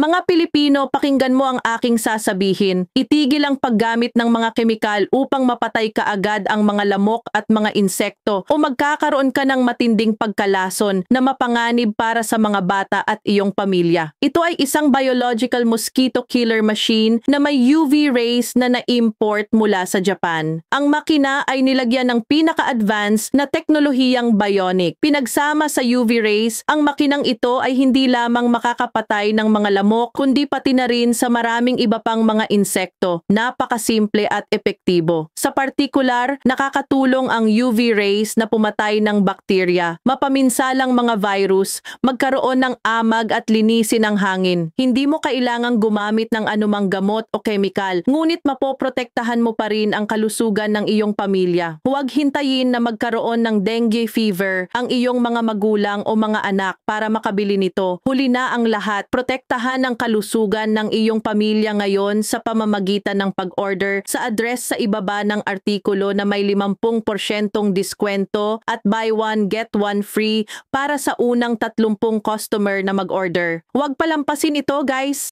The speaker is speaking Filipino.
Mga Pilipino, pakinggan mo ang aking sasabihin. Itigil ang paggamit ng mga kemikal upang mapatay kaagad ang mga lamok at mga insekto o magkakaroon ka ng matinding pagkalason na mapanganib para sa mga bata at iyong pamilya. Ito ay isang biological mosquito killer machine na may UV rays na na-import mula sa Japan. Ang makina ay nilagyan ng pinaka-advanced na teknolohiyang bionic. Pinagsama sa UV rays, ang makinang ito ay hindi lamang makakapatay ng mga lamok, kundi pati na rin sa maraming iba pang mga insekto. Napakasimple at epektibo. Sa partikular, nakakatulong ang UV rays na pumatay ng bakterya, mapaminsalang mga virus, magkaroon ng amag at linisin ang hangin. Hindi mo kailangang gumamit ng anumang gamot o kemikal, ngunit mapoprotektahan mo pa rin ang kalusugan ng iyong pamilya. Huwag hintayin na magkaroon ng dengue fever ang iyong mga magulang o mga anak para makabili nito. Huli na ang lahat, protektahan ang kalusugan ng iyong pamilya ngayon sa pamamagitan ng pag-order sa address sa ibaba ng artikulo na may 50% diskwento at buy one get one free para sa unang 30 customer na mag-order. Huwag palampasin ito, guys!